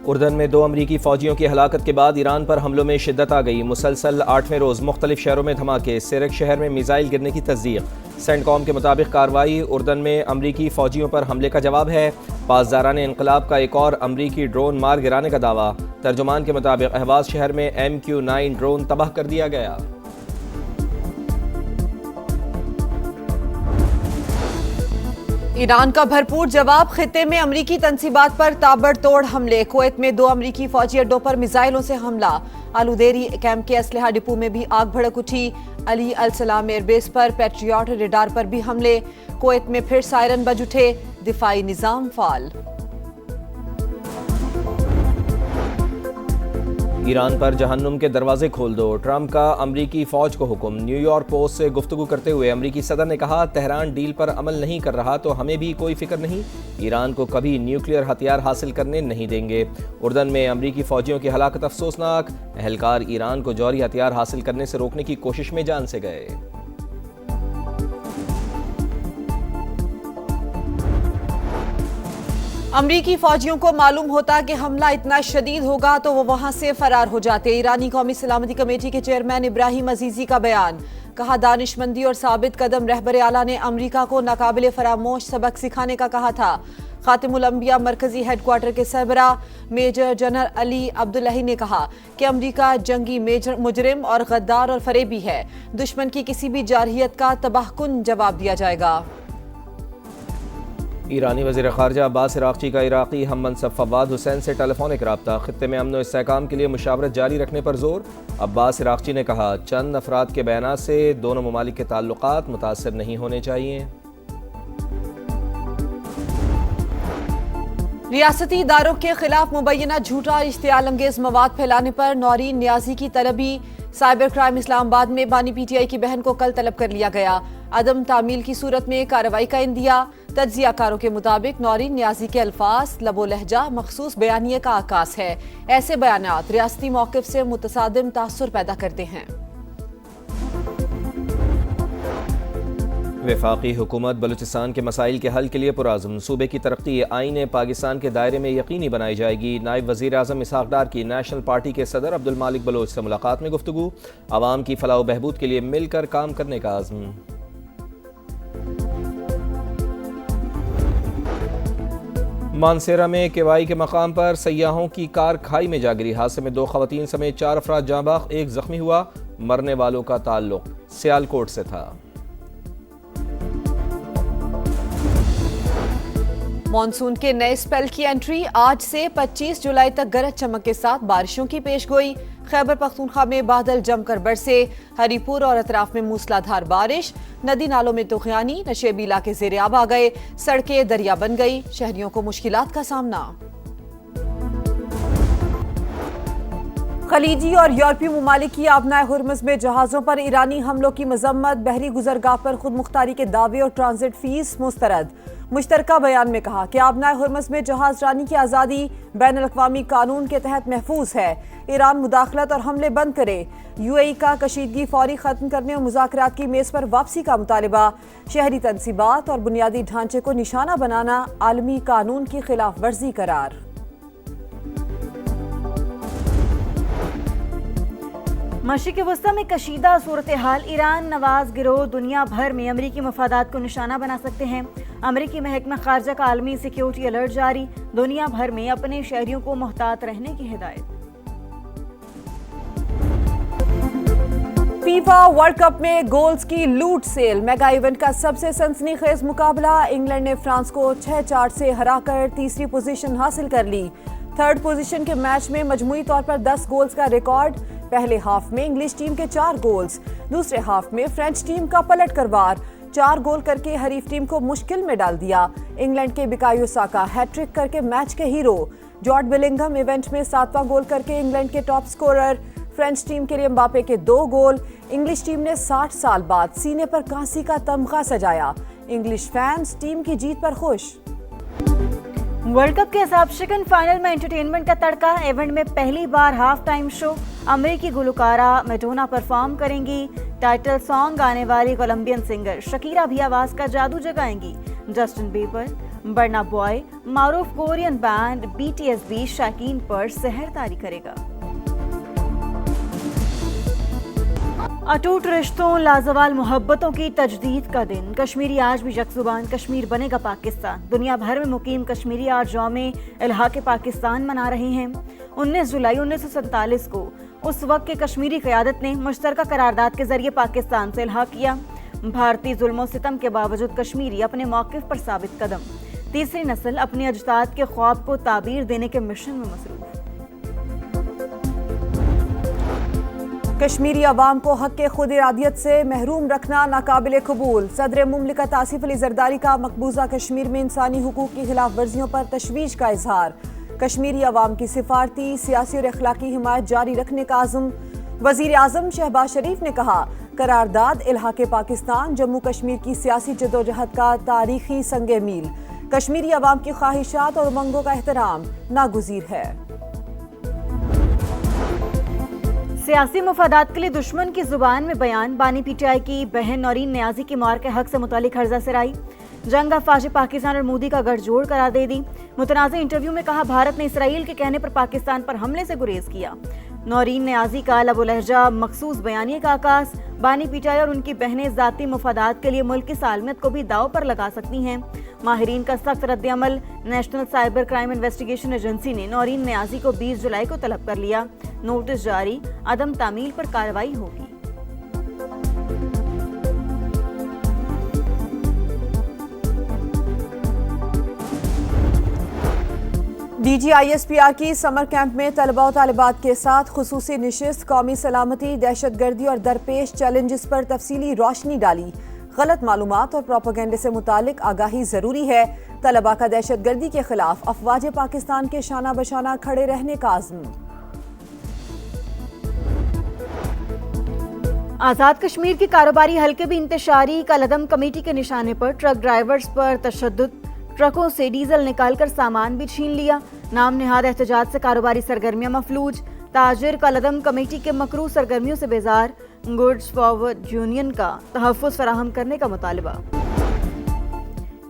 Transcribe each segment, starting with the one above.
اردن میں 2 امریکی فوجیوں کی ہلاکت کے بعد ایران پر حملوں میں شدت آ گئی۔ مسلسل 8ویں روز مختلف شہروں میں دھماکے، سرک شہر میں میزائل گرنے کی تصدیق۔ سینٹ کام کے مطابق کارروائی اردن میں امریکی فوجیوں پر حملے کا جواب ہے۔ پاسداران انقلاب کا ایک اور امریکی ڈرون مار گرانے کا دعویٰ۔ ترجمان کے مطابق اہواز شہر میں MQ-9 ڈرون تباہ کر دیا گیا۔ ایران کا بھرپور جواب، خطے میں امریکی تنصیبات پر تابڑ توڑ حملے۔ کویت میں 2 امریکی فوجی اڈوں پر میزائلوں سے حملہ۔ آلودیری کیمپ کے اسلحہ ڈپو میں بھی آگ بھڑک اٹھی۔ علی السلام ایئر بیس پر پیٹریاٹ ریڈار پر بھی حملے۔ کویت میں پھر سائرن بج اٹھے، دفاعی نظام فعال۔ ایران پر جہنم کے دروازے کھول دو، ٹرمپ کا امریکی فوج کو حکم۔ نیو یارک پوسٹ سے گفتگو کرتے ہوئے امریکی صدر نے کہا، تہران ڈیل پر عمل نہیں کر رہا تو ہمیں بھی کوئی فکر نہیں، ایران کو کبھی نیوکلیئر ہتھیار حاصل کرنے نہیں دیں گے۔ اردن میں امریکی فوجیوں کی ہلاکت افسوسناک، اہلکار ایران کو جوہری ہتھیار حاصل کرنے سے روکنے کی کوشش میں جان سے گئے۔ امریکی فوجیوں کو معلوم ہوتا کہ حملہ اتنا شدید ہوگا تو وہ وہاں سے فرار ہو جاتے۔ ایرانی قومی سلامتی کمیٹی کے چیئرمین ابراہیم عزیزی کا بیان، کہا دانش مندی اور ثابت قدم رہبر اعلیٰ نے امریکہ کو ناقابل فراموش سبق سکھانے کا کہا تھا۔ خاتم الانبیاء مرکزی ہیڈ کوارٹر کے سربراہ میجر جنرل علی عبداللہی نے کہا کہ امریکہ جنگی مجرم اور غدار اور فریبی ہے، دشمن کی کسی بھی جارحیت کا تباہ کن جواب دیا جائے گا۔ ایرانی وزیر خارجہ عباس عراقچی کا عراقی ہم منصب فواد حسین سے ٹیلی فونک رابطہ، خطے میں امن و استحکام کے لیے مشاورت جاری رکھنے پر زور۔ عباس عراقچی نے کہا، چند افراد کے بیانات سے دونوں ممالک کے تعلقات متاثر نہیں ہونے چاہیے۔ ریاستی اداروں کے خلاف مبینہ جھوٹا اشتعال انگیز مواد پھیلانے پر نورین نیازی کی طلبی۔ سائبر کرائم اسلام آباد میں بانی PTI کی بہن کو کل طلب کر لیا گیا۔ عدم تعمیل کی صورت میں کارروائی کا عندیہ۔ تجزیہ کاروں کے مطابق نورین نیازی کے الفاظ، لب و لہجہ مخصوص بیانیے کا عکاس ہے۔ ایسے بیانات ریاستی موقف سے متصادم تاثر پیدا کرتے ہیں۔ وفاقی حکومت بلوچستان کے مسائل کے حل کے لیے پرعزم، صوبے کی ترقی آئین پاکستان کے دائرے میں یقینی بنائی جائے گی۔ نائب وزیر اعظم اسحاق ڈار کی نیشنل پارٹی کے صدر عبد المالک بلوچ سے ملاقات میں گفتگو، عوام کی فلاح و بہبود کے لیے مل کر کام کرنے کا عزم۔ مانسیرا میں کیوائی کے مقام پر سیاحوں کی کار کھائی میں جا گری، حادثے میں 2 خواتین سمیت 4 افراد جاں بحق، 1 زخمی ہوا۔ مرنے والوں کا تعلق سیالکوٹ سے تھا۔ مانسون کے نئے سپیل کی انٹری، آج سے 25 جولائی تک گرج چمک کے ساتھ بارشوں کی پیش گوئی۔ خیبر پختونخوا میں بادل جم کر برسے، ہری پور اور اطراف میں موسلادھار بارش، ندی نالوں میں طوفانی، نشیبی علاقے زیر آب آ گئے، سڑکیں دریا بن گئی، شہریوں کو مشکلات کا سامنا۔ خلیجی اور یورپی ممالک کی آبنائے ہرمز میں جہازوں پر ایرانی حملوں کی مذمت، بحری گزرگاہ پر خود مختاری کے دعوے اور ٹرانزٹ فیس مسترد۔ مشترکہ بیان میں کہا کہ آبنائے ہرمز میں جہاز رانی کی آزادی بین الاقوامی قانون کے تحت محفوظ ہے، ایران مداخلت اور حملے بند کرے۔ UAE کا کشیدگی فوری ختم کرنے اور مذاکرات کی میز پر واپسی کا مطالبہ، شہری تنصیبات اور بنیادی ڈھانچے کو نشانہ بنانا عالمی قانون کی خلاف ورزی قرار۔ مشرق وسطی میں کشیدہ صورتحال، ایران نواز گروہ دنیا بھر میں امریکی مفادات کو نشانہ بنا سکتے ہیں۔ امریکی محکمہ خارجہ کا عالمی سیکیورٹی الرٹ جاری، دنیا بھر میں اپنے شہریوں کو محتاط رہنے کی ہدایت۔ فیفا ورلڈ کپ میں گولز کی لوٹ سیل، میگا ایونٹ کا سب سے سنسنی خیز مقابلہ، انگلینڈ نے فرانس کو 6-4 سے ہرا کر تیسری پوزیشن حاصل کر لی۔ 3rd پوزیشن کے میچ میں مجموعی طور پر 10 گولز کا ریکارڈ۔ پہلے ہاف میں انگلش ٹیم کے 4 گولز، دوسرے ہاف میں فرینچ ٹیم کا پلٹ کر وار، 4 گول کر کے حریف ٹیم کو مشکل میں ڈال دیا۔ انگلینڈ کے بکایو ساکا ہیٹ ٹرک کر کے میچ کے ہیرو، جارڈ بلنگھم ایونٹ میں 7واں گول کر کے انگلینڈ کے ٹاپ سکورر۔ فرینچ ٹیم کے لیے مباپے کے 2 گول۔ انگلش ٹیم نے 60 سال بعد سینے پر کانسی کا تمغہ سجایا، انگلش فینس ٹیم کی جیت پر خوش۔ ورلڈ کپ کے حساب شکن فائنل میں انٹرٹینمنٹ کا تڑکا، ایونٹ میں پہلی بار ہاف ٹائم شو، امریکی گلوکارہ میڈونا پرفارم کریں گی، ٹائٹل سانگ گانے والی کولمبین سنگر شکیرا بھی آواز کا جادو جگائیں گی، جسٹن بیبر، برنا بوائے معروف کورین بینڈ BTS بھی شائقین پر سحر طاری کرے گا۔ اٹوٹ رشتوں لازوال محبتوں کی تجدید کا دن، کشمیری آج بھی یک زبان، کشمیر بنے گا پاکستان۔ دنیا بھر میں مقیم کشمیری آج یوم الحاق پاکستان منا رہے ہیں۔ 19 جولائی 1947 کو اس وقت کے کشمیری قیادت نے مشترکہ قرارداد کے ذریعے پاکستان سے الحاق کیا۔ بھارتی ظلم و ستم کے باوجود کشمیری اپنے موقف پر ثابت قدم، تیسری نسل اپنے اجداد کے خواب کو تعبیر دینے کے مشن میں مصروف۔ کشمیری عوام کو حق خود ارادیت سے محروم رکھنا ناقابل قبول، صدر مملکت آصف علی زرداری کا مقبوضہ کشمیر میں انسانی حقوق کی خلاف ورزیوں پر تشویش کا اظہار، کشمیری عوام کی سفارتی، سیاسی اور اخلاقی حمایت جاری رکھنے کا عزم۔ وزیر اعظم شہباز شریف نے کہا قرارداد الحاق پاکستان جموں کشمیر کی سیاسی جدوجہد کا تاریخی سنگ میل، کشمیری عوام کی خواہشات اور امنگوں کا احترام ناگزیر ہے۔ سیاسی مفادات کے لیے دشمن کی زبان میں بیان، بانی PTI کی بہن نورین نیازی کی مار کے حق سے متعلق عرضہ سرائی، جنگ افواج پاکستان اور مودی کا گٹھ جوڑ قرار دے دی۔ متنازع انٹرویو میں کہا بھارت نے اسرائیل کے کہنے پر پاکستان پر حملے سے گریز کیا۔ نورین نیازی کا لب و لہجہ مخصوص بیانیے کا آغاز، بانی PTI اور ان کی بہنیں ذاتی مفادات کے لیے ملک کی سالمیت کو بھی داؤ پر لگا سکتی ہیں۔ ماہرین کا سخت رد عمل، national cyber crime investigation agency نے نورین نیازی کو 20 جولائی کو طلب کر لیا، نوٹس جاری، عدم تعمیل پر کارروائی ہوگی۔ DGISPR کی سمر کیمپ میں طلباء و طالبات کے ساتھ خصوصی نشست، قومی سلامتی، دہشت گردی اور درپیش چیلنجز پر تفصیلی روشنی ڈالی، غلط معلومات اور پروپیگنڈے سے متعلق آگاہی ضروری ہے، طلباء کا دہشت گردی کے خلاف افواج پاکستان کے شانہ بشانہ کھڑے رہنے کا عزم۔ آزاد کشمیر کی کاروباری حلقے بھی انتشاری کالعدم کمیٹی کے نشانے پر، ٹرک ڈرائیورز پر تشدد، ٹرکوں سے ڈیزل نکال کر سامان بھی چھین لیا، نام نہاد احتجاج سے کاروباری سرگرمیاں مفلوج، تاجر کالعدم کمیٹی کے مکروہ سرگرمیوں سے بیزار، گڈز فارورڈ یونین کا تحفظ فراہم کرنے کا مطالبہ۔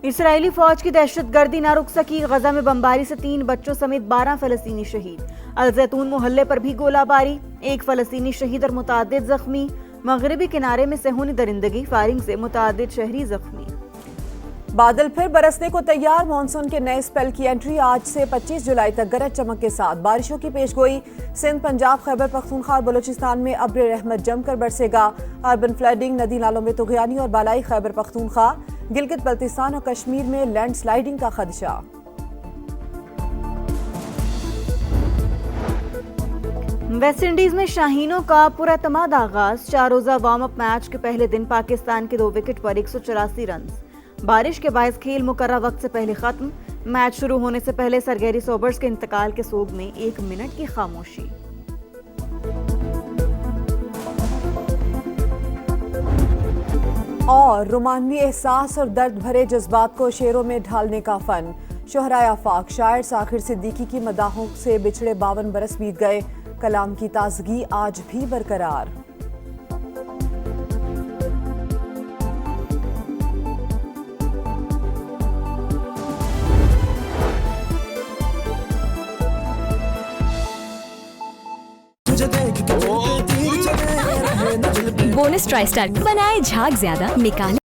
اسرائیلی فوج کی دہشت گردی نہ رک سکی، غزہ میں بمباری سے 3 بچوں سمیت 12 فلسطینی شہید، الزیتون محلے پر بھی گولہ باری، 1 فلسطینی شہید اور متعدد زخمی، مغربی کنارے میں صہیونی درندگی، فائرنگ سے متعدد شہری زخمی۔ بادل پھر برسنے کو تیار، مانسون کے نئے سپیل کی انٹری، آج سے 25 جولائی تک گرج چمک کے ساتھ بارشوں کی پیش گوئی، سندھ، پنجاب، خیبر پختونخوا اور بلوچستان میں ابر رحمت جم کر برسے گا، اربن فلڈنگ، ندی نالوں میں طغیانی اور بالائی خیبر پختونخوا، گلگت بلتستان اور کشمیر میں لینڈ سلائیڈنگ کا خدشہ۔ ویسٹ انڈیز میں شاہینوں کا پراعتماد آغاز، 4 روزہ وارم اپ میچ کے پہلے دن پاکستان کے 2 وکٹ پر 184 رنز، بارش کے باعث کھیل مقررہ وقت سے پہلے ختم، میچ شروع ہونے سے پہلے سر گیری سوبرز کے انتقال کے سوگ میں 1 منٹ کی خاموشی۔ اور رومانوی احساس اور درد بھرے جذبات کو شعروں میں ڈھالنے کا فن، شہرائے آفاق شاعر ساخر صدیقی کی مداحوں سے بچھڑے 52 برس بیت گئے، کلام کی تازگی آج بھی برقرار۔ بونس ٹرائی اسٹار بنائے جھاگ زیادہ، نکالے